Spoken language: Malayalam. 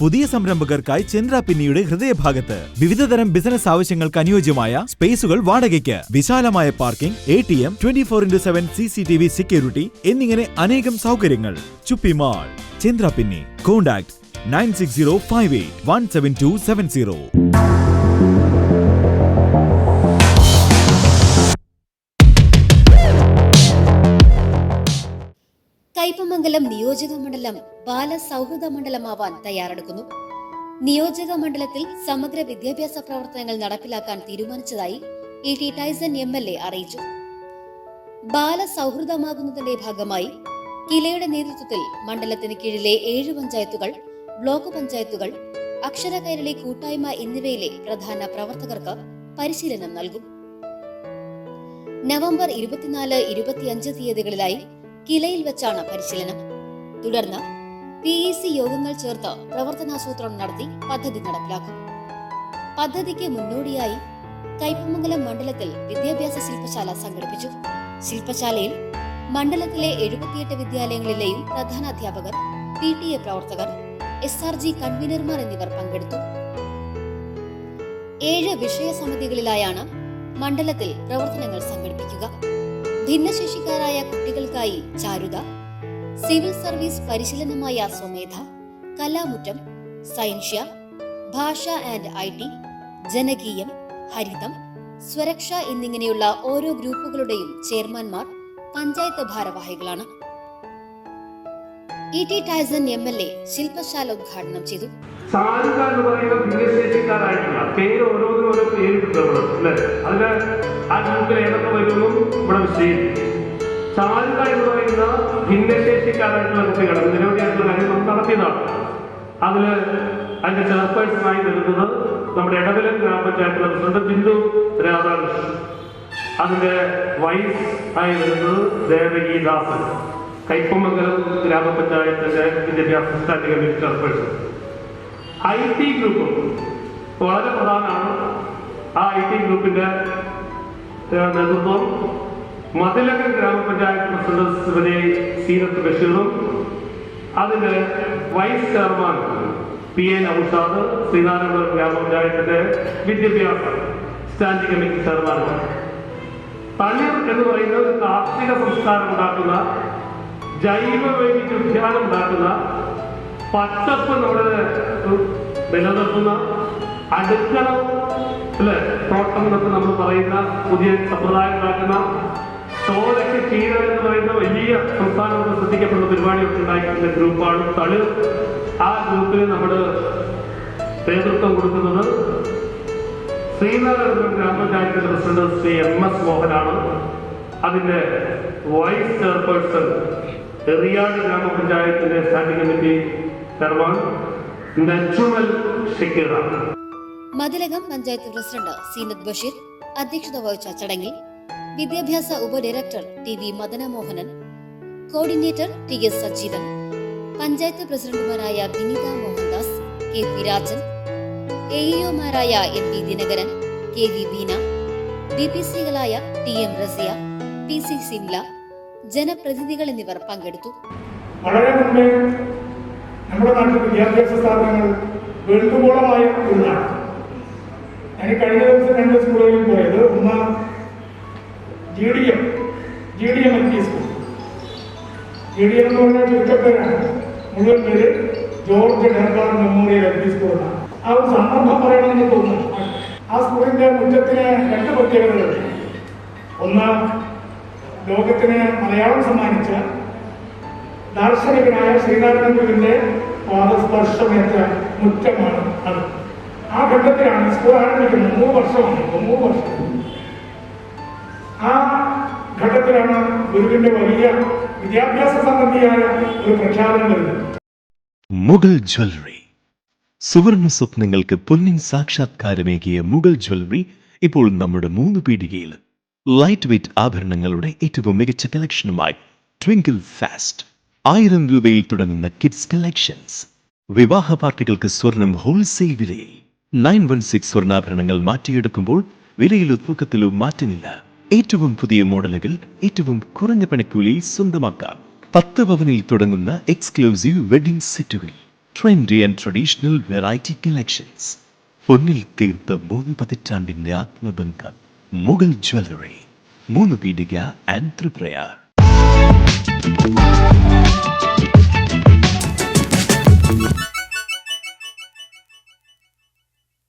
പുതിയ സംരംഭകർക്കായി ചന്ദ്ര പിന്നിയുടെ ഹൃദയഭാഗത്ത് വിവിധതരം ബിസിനസ് ആവശ്യങ്ങൾക്ക് അനുയോജ്യമായ സ്പേസുകൾ വാടകയ്ക്ക്, വിശാലമായ പാർക്കിംഗ്, ATM, 24/7 CCTV സെക്യൂരിറ്റി എന്നിങ്ങനെ അനേകം സൗകര്യങ്ങൾ. ചുപ്പി മാൾ, ചന്ദ്ര പിന്നി. കോൺടാക്ട് 9605817270. കയ്പമംഗലം നിയോജക മണ്ഡലം ബാലസൗഹൃദ മണ്ഡലമാവാൻ തയ്യാറെടുക്കുന്നു. നിയോജക മണ്ഡലത്തിൽ സമഗ്ര വിദ്യാഭ്യാസ പ്രവർത്തനങ്ങൾ നടപ്പിലാക്കാൻ തീരുമാനിച്ചതായി E.T. ടൈസൺ MLA അറിയിച്ചു. ബാലസൗഹൃദമാകുന്നതിന്റെ ഭാഗമായി കിലയുടെ നേതൃത്വത്തിൽ മണ്ഡലത്തിന് കീഴിലെ 7 പഞ്ചായത്തുകൾ, ബ്ലോക്ക് പഞ്ചായത്തുകൾ, അക്ഷര കൈരളി കൂട്ടായ്മ എന്നിവയിലെ പ്രധാന പ്രവർത്തകർക്ക് പരിശീലനം നൽകും. നവംബർ 24-25 തീയതികളിലായി കിലയിൽ വെച്ചാണ് പരിശീലനം. തുടർന്ന് PEC യോഗങ്ങൾ ചേർത്ത് പ്രവർത്തനാസൂത്രണം നടത്തി പദ്ധതി നടപ്പിലാക്കും. പദ്ധതിക്ക് മുന്നോടിയായി കയ്പമംഗലം മണ്ഡലത്തിൽ വിദ്യാഭ്യാസ ശില്പശാല സംഘടിപ്പിച്ചു. ശില്പശാലയിൽ മണ്ഡലത്തിലെ 78 വിദ്യാലയങ്ങളിലെയും പ്രധാനാധ്യാപകർ, PTA പ്രവർത്തകർ, SRG കൺവീനർമാർ എന്നിവർ പങ്കെടുത്തു. 7 വിഷയ സമിതികളിലായാണ് മണ്ഡലത്തിൽ പ്രവർത്തനങ്ങൾ സംഘടിപ്പിക്കുക. ഭിന്നശേഷിക്കാരായ കുട്ടികൾക്കായി ചാരുത, സിവിൽ സർവീസ് പരിശീലനമായ സ്വമേധ, കലാമുറ്റം, സയൻഷ്യ, ഭാഷ ആൻഡ് IT, ജനകീയം, ഹരിതം, സ്വരക്ഷ എന്നിങ്ങനെയുള്ള ഓരോ ഗ്രൂപ്പുകളുടെയും ചെയർമാൻമാർ പഞ്ചായത്ത് ഭാരവാഹികളാണ്. E.T. ടൈസൺ MLA ശില്പശാല ഉദ്ഘാടനം ചെയ്തു. ചാരുക എന്ന് പറയുന്ന ഭിന്നശേഷിക്കാരായിട്ടുള്ള പേര് ഓരോന്നിനും പേരിട്ടുണ്ട്. അതിന് ആ ഗ്രൂപ്പിൽ ഏതൊക്കെ വരുന്നു ഇവിടെ വിശദീകരിക്കും. ചാരുക എന്ന് പറയുന്ന ഭിന്നശേഷിക്കാരായിട്ടുള്ള കുട്ടികൾ നിരവധിയായിട്ടുള്ള കാര്യം നമുക്ക് നടത്തിയതാണ്. അതിന്റെ ചെയർപേഴ്സണായി വരുന്നത് നമ്മുടെ ഇടവിലം ഗ്രാമപഞ്ചായത്തിലെ പ്രസിഡന്റ് ബിന്ദു രാധാകൃഷ്ണൻ. അതിന്റെ വൈസ് ആയി വരുന്നത് ദേവകി ദാസൻ, കയ്പമംഗലം ഗ്രാമപഞ്ചായത്തിന്റെ വിദ്യാഭ്യാസ standing committee chairperson. IT group വളരെ പ്രധാനമാണ്. ആ IT ഗ്രൂപ്പിന്റെ നേതൃത്വം മതിലകം ഗ്രാമപഞ്ചായത്ത് പ്രസിഡന്റ് ശ്രീമതി സീനത്ത് ബഷീറും അതിന്റെ vice chairman PN Aushad Sreenarayanapuram ഗ്രാമപഞ്ചായത്തിന്റെ വിദ്യാഭ്യാസ സ്റ്റാൻഡിംഗ് കമ്മിറ്റി ചെയർമാനാണ്. തളിർ എന്ന് പറയുന്ന ഒരു കാർഷിക സംസ്കാരം ഉണ്ടാക്കുന്ന, ജൈവ വൈവിധ്യ ഉദ്യാനം ഉണ്ടാക്കുന്ന, പച്ചപ്പ് നമ്മുടെ നിലനിർത്തുന്ന, അടുക്കള തോട്ടം എന്നൊക്കെ നമ്മൾ പറയുന്ന പുതിയ സമ്പ്രദായം ഉണ്ടാക്കുന്ന, ചോലയ്ക്ക് ചീര എന്ന് പറയുന്ന വലിയ സംസ്ഥാനത്ത് ശ്രദ്ധിക്കപ്പെടുന്ന പരിപാടിയൊക്കെ ഉണ്ടായിരിക്കുന്ന ഗ്രൂപ്പാണ് തളിർ. ആ ഗ്രൂപ്പിൽ നമ്മൾ നേതൃത്വം കൊടുക്കുന്നത് ശ്രീനാരായണപുരം ഗ്രാമപഞ്ചായത്തിന്റെ പ്രസിഡന്റ് ശ്രീ MS മോഹനാണ്. അതിന്റെ വൈസ് ചെയർപേഴ്സൺ എറിയാട് ഗ്രാമപഞ്ചായത്തിന്റെ സ്റ്റാൻഡിംഗ് കമ്മിറ്റി ചെയർമാൻ നജ്മുൽ ഷക്കീറാണ്. മതിലകം പഞ്ചായത്ത് പ്രസിഡന്റ് സീനത്ത് ബഷീർ അധ്യക്ഷത വഹിച്ച ചടങ്ങിൽ വിദ്യാഭ്യാസ ഉപഡയറക്ടർ TV Madanamohanan, coordinator TS Sajeevan, panchayat പ്രസിഡന്റുമാരായ Vineetha Mohandas, KP Rajan, AEOമാരായ MP Dinakaran, KV Beena, DPCകളായ TM Raziya, PC Simla, ജനപ്രതിനിധികൾ എന്നിവർ പങ്കെടുത്തു. വളരെ മുമ്പേ നമ്മുടെ നാട്ടിൽ വിദ്യാഭ്യാസ സ്ഥാപനങ്ങൾ വെളുത്തുപോളമായ ഒന്നാണ്. ഞാൻ കഴിഞ്ഞ ദിവസം 2 സ്കൂളുകളിൽ പോയത്. ഒന്ന് GDM LP സ്കൂൾ. GDM എന്ന് പറഞ്ഞാൽ ചുരുക്കപ്പേരാണ്. മുഴുവൻ പേര് ജോർജ് ഡെർബാർ മെമ്മോറിയൽ LP സ്കൂൾ എന്നാണ്. ആ ഒരു സന്ദർഭം പറയണമെന്ന് തോന്നുന്നു. ആ സ്കൂളിന്റെ മുറ്റത്തിന് 2 പ്രത്യേകതകളുണ്ട്. ഒന്ന്, ലോകത്തിന് മലയാളം സമ്മാനിച്ച ദാർശനികനായ ശ്രീനാരായണ ഗുരുവിന്റെ പാദസ്പർശമേറ്റ മുറ്റമാണ് അത്. ആ ഘട്ടത്തിലാണ് സ്കൂൾ ആരംഭിക്കുന്നത്. 3 വർഷമാണ്. 3 വർഷം. ആ ഘട്ടത്തിലാണ് ഗുരുവിന്റെ വലിയ വിദ്യാഭ്യാസ സംബന്ധിയായ ഒരു പ്രഖ്യാപനം വരുന്നത്. മുഗൾ ജ്വല്ലറി, സുവർണ സ്വപ്നങ്ങൾക്ക് പൊന്നിൻ സാക്ഷാത്കാരമേകിയ മുഗൾ ജ്വല്ലറി ഇപ്പോൾ നമ്മുടെ 3 പീടികയിൽ. ലൈറ്റ് വെയ്റ്റ് ആഭരണങ്ങളുടെ ഏറ്റവും മികച്ച കളക്ഷനുമായി ട്വിങ്കിൾ ഫാസ്റ്റ്. 1000 രൂപയിൽ തുടങ്ങുന്ന കിഡ്സ് കളക്ഷൻസ്. വിവാഹ പാർട്ടികൾക്ക് സ്വർണം ഹോൾസെയിൽ വിലയിൽ. 916 സ്വർണ്ണാഭരണങ്ങൾ മാറ്റിയെടുക്കുമ്പോൾ വിലയിലോ തൂക്കത്തിലോ മാറ്റമില്ല. ഏറ്റവും പുതിയ മോഡലുകൾ ഏറ്റവും കുറഞ്ഞ പണിക്കൂലിയിൽ സ്വന്തമാക്കാം. 10 പവനിൽ തുടങ്ങുന്ന എക്സ്ക്ലൂസീവ് വെഡിംഗ് സെറ്റുകൾ. Trendy and traditional variety collections. പൊന്നിൽ തീർത്ത 3 പതിറ്റാണ്ടിന്റെ ആത്മബന്ധം. മുഗൾ ജ്വല്ലറി, 3 പീടിക ആൻഡ് ത്രിപ്രയാർ.